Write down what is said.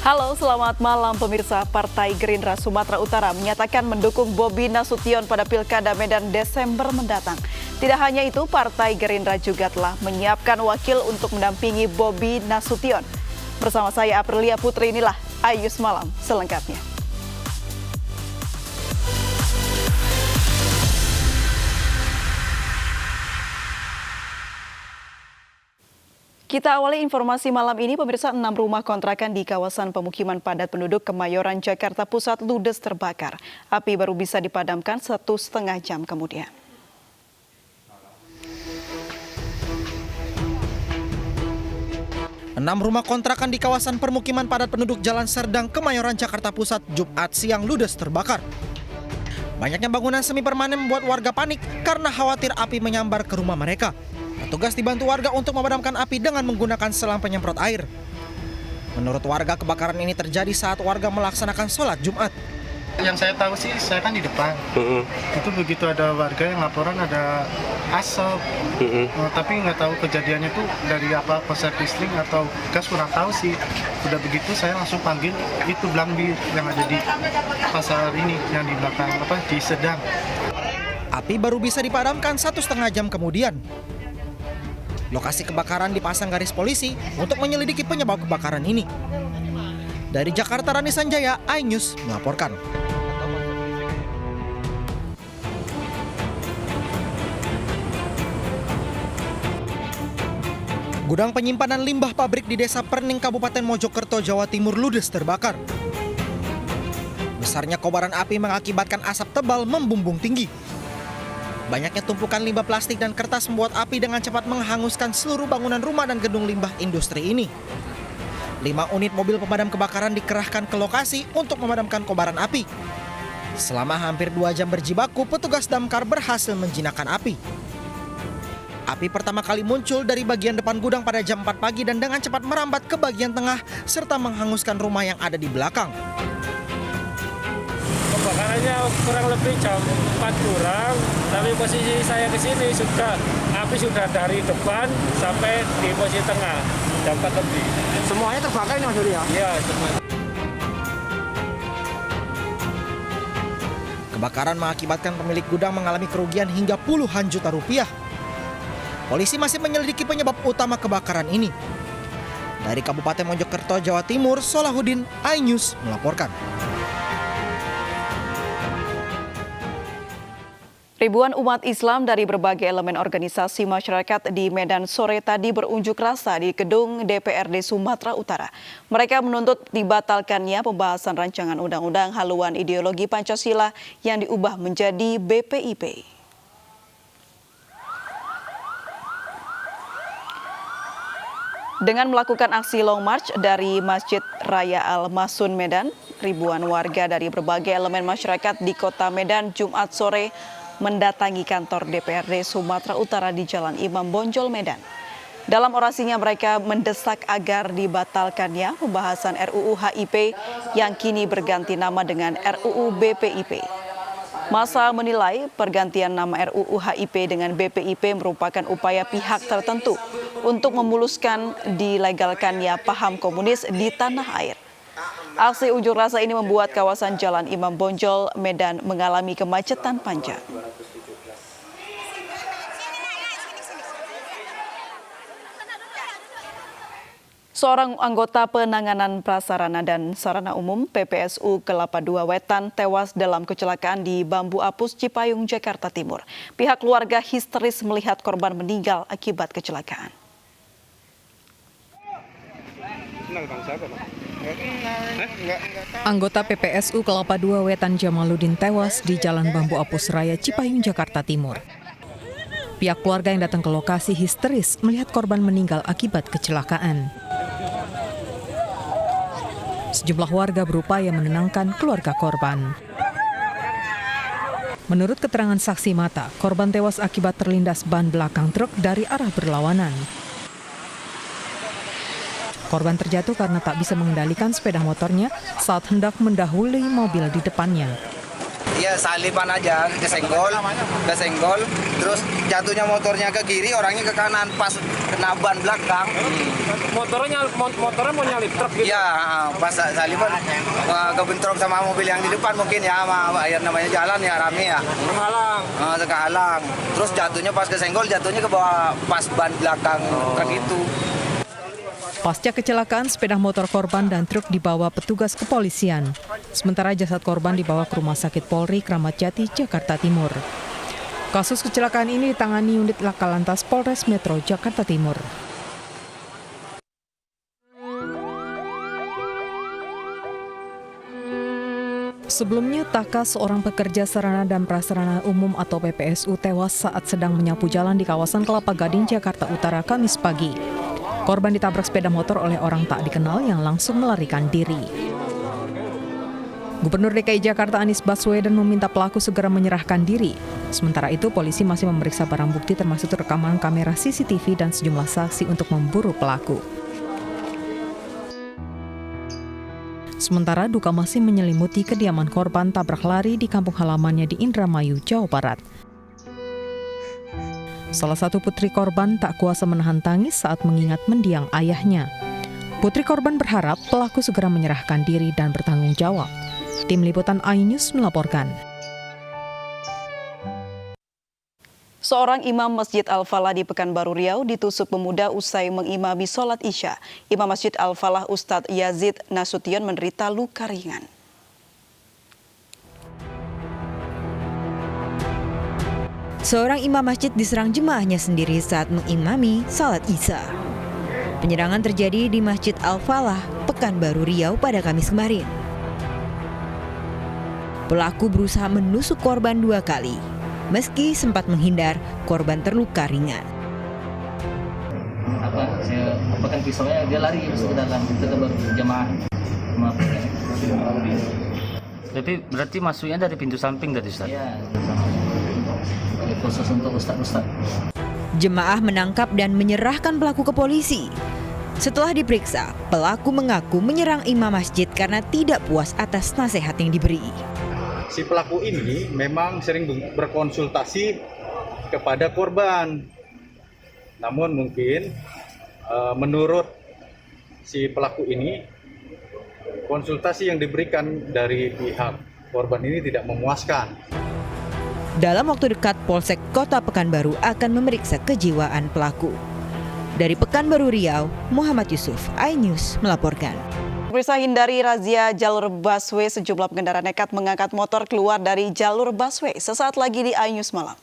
Halo, selamat malam pemirsa. Partai Gerindra Sumatera Utara menyatakan mendukung Bobi Nasution pada Pilkada Medan Desember mendatang. Tidak hanya itu, Partai Gerindra juga telah menyiapkan wakil untuk mendampingi Bobi Nasution. Bersama saya Aprilia Putri, inilah Ayus Malam selengkapnya. Kita awali informasi malam ini, pemirsa. 6 rumah kontrakan di kawasan pemukiman padat penduduk Kemayoran, Jakarta Pusat ludes terbakar. Api baru bisa dipadamkan 1,5 jam kemudian. Enam rumah kontrakan di kawasan permukiman padat penduduk Jalan Serdang, Kemayoran, Jakarta Pusat, Jumat siang ludes terbakar. Banyaknya bangunan semi permanen membuat warga panik karena khawatir api menyambar ke rumah mereka. Petugas dibantu warga untuk memadamkan api dengan menggunakan selang penyemprot air. Menurut warga, kebakaran ini terjadi saat warga melaksanakan sholat Jumat. Yang saya tahu sih, saya kan di depan. Itu begitu ada warga yang laporan ada asap. Tapi nggak tahu kejadiannya tuh dari apa, korslet listrik atau gas, kurang tahu sih. Udah begitu saya langsung panggil itu Blangbi yang ada di pasar ini, yang di belakang di Sedang. Api baru bisa dipadamkan 1,5 jam kemudian. Lokasi kebakaran dipasang garis polisi untuk menyelidiki penyebab kebakaran ini. Dari Jakarta, Rani Sanjaya, iNews melaporkan. Gudang penyimpanan limbah pabrik di Desa Perning, Kabupaten Mojokerto, Jawa Timur ludes terbakar. Besarnya kobaran api mengakibatkan asap tebal membumbung tinggi. Banyaknya tumpukan limbah plastik dan kertas membuat api dengan cepat menghanguskan seluruh bangunan rumah dan gedung limbah industri ini. 5 unit mobil pemadam kebakaran dikerahkan ke lokasi untuk memadamkan kobaran api. Selama hampir 2 jam berjibaku, petugas damkar berhasil menjinakkan api. Api pertama kali muncul dari bagian depan gudang pada jam 4 pagi dan dengan cepat merambat ke bagian tengah serta menghanguskan rumah yang ada di belakang. Kebakarannya kurang lebih jam 4 kurang, tapi posisi saya ke sini api sudah dari depan sampai di posisi tengah, jam 4 lebih. Semuanya terbakar ini Mas Duri ya? Iya, semua. Kebakaran mengakibatkan pemilik gudang mengalami kerugian hingga puluhan juta rupiah. Polisi masih menyelidiki penyebab utama kebakaran ini. Dari Kabupaten Mojokerto, Jawa Timur, Solahuddin, iNews melaporkan. Ribuan umat Islam dari berbagai elemen organisasi masyarakat di Medan sore tadi berunjuk rasa di gedung DPRD Sumatera Utara. Mereka menuntut dibatalkannya pembahasan rancangan undang-undang haluan ideologi Pancasila yang diubah menjadi BPIP. Dengan melakukan aksi long march dari Masjid Raya Al-Masun Medan, ribuan warga dari berbagai elemen masyarakat di kota Medan Jumat sore mendatangi kantor DPRD Sumatera Utara di Jalan Imam Bonjol, Medan. Dalam orasinya mereka mendesak agar dibatalkannya pembahasan RUU HIP yang kini berganti nama dengan RUU BPIP. Massa menilai pergantian nama RUU HIP dengan BPIP merupakan upaya pihak tertentu untuk memuluskan dilegalkannya paham komunis di tanah air. Aksi unjuk rasa ini membuat kawasan Jalan Imam Bonjol, Medan mengalami kemacetan panjang. Seorang anggota penanganan prasarana dan sarana umum PPSU Kelapa II Wetan tewas dalam kecelakaan di Bambu Apus, Cipayung, Jakarta Timur. Pihak keluarga histeris melihat korban meninggal akibat kecelakaan. Anggota PPSU Kelapa II Wetan Jamaluddin tewas di Jalan Bambu Apus Raya, Cipayung, Jakarta Timur. Pihak keluarga yang datang ke lokasi histeris melihat korban meninggal akibat kecelakaan. Sejumlah warga berupaya menenangkan keluarga korban. Menurut keterangan saksi mata, korban tewas akibat terlindas ban belakang truk dari arah berlawanan. Korban terjatuh karena tak bisa mengendalikan sepeda motornya saat hendak mendahului mobil di depannya. Iya, salipan aja, kesenggol, terus jatuhnya motornya ke kiri, orangnya ke kanan, pas kena ban belakang. Motornya mau nyalip truk gitu? Iya, pas salipan kebentrok sama mobil yang di depan mungkin ya, sama air namanya jalan ya, rame ya. Kehalang. Terus jatuhnya pas kesenggol, jatuhnya ke bawah pas ban belakang, kan gitu. Pasca kecelakaan, sepeda motor korban dan truk dibawa petugas kepolisian. Sementara jasad korban dibawa ke Rumah Sakit Polri Kramat Jati, Jakarta Timur. Kasus kecelakaan ini ditangani unit Laka Lantas Polres Metro Jakarta Timur. Sebelumnya, Taka, seorang pekerja sarana dan prasarana umum atau PPSU, tewas saat sedang menyapu jalan di kawasan Kelapa Gading, Jakarta Utara, Kamis pagi. Korban ditabrak sepeda motor oleh orang tak dikenal yang langsung melarikan diri. Gubernur DKI Jakarta Anies Baswedan meminta pelaku segera menyerahkan diri. Sementara itu, polisi masih memeriksa barang bukti termasuk rekaman kamera CCTV dan sejumlah saksi untuk memburu pelaku. Sementara duka masih menyelimuti kediaman korban tabrak lari di kampung halamannya di Indramayu, Jawa Barat. Salah satu putri korban tak kuasa menahan tangis saat mengingat mendiang ayahnya. Putri korban berharap pelaku segera menyerahkan diri dan bertanggung jawab. Tim Liputan iNews melaporkan. Seorang imam Masjid Al-Falah di Pekanbaru Riau ditusuk pemuda usai mengimami sholat Isya. Imam Masjid Al-Falah Ustadz Yazid Nasution menderita luka ringan. Seorang imam masjid diserang jemaahnya sendiri saat mengimami salat Isya. Penyerangan terjadi di Masjid Al-Falah, Pekanbaru Riau pada Kamis kemarin. Pelaku berusaha menusuk korban 2 kali. Meski sempat menghindar, korban terluka ringan. Saya apakan pisaunya, dia lari masuk ke dalam, kita baru jemaah. Tapi berarti masuknya dari pintu samping tadi, Ustaz? Iya, khusus untuk ustaz-ustaz. Jemaah menangkap dan menyerahkan pelaku ke polisi. Setelah diperiksa, pelaku mengaku menyerang imam masjid karena tidak puas atas nasihat yang diberi. Si pelaku ini memang sering berkonsultasi kepada korban. Namun mungkin menurut si pelaku ini, konsultasi yang diberikan dari pihak korban ini tidak memuaskan. Dalam waktu dekat, Polsek Kota Pekanbaru akan memeriksa kejiwaan pelaku. Dari Pekanbaru Riau, Muhammad Yusuf, iNews melaporkan. Pemirsa, hindari razia jalur busway, sejumlah pengendara nekat mengangkat motor keluar dari jalur busway. Sesaat lagi di iNews Malam.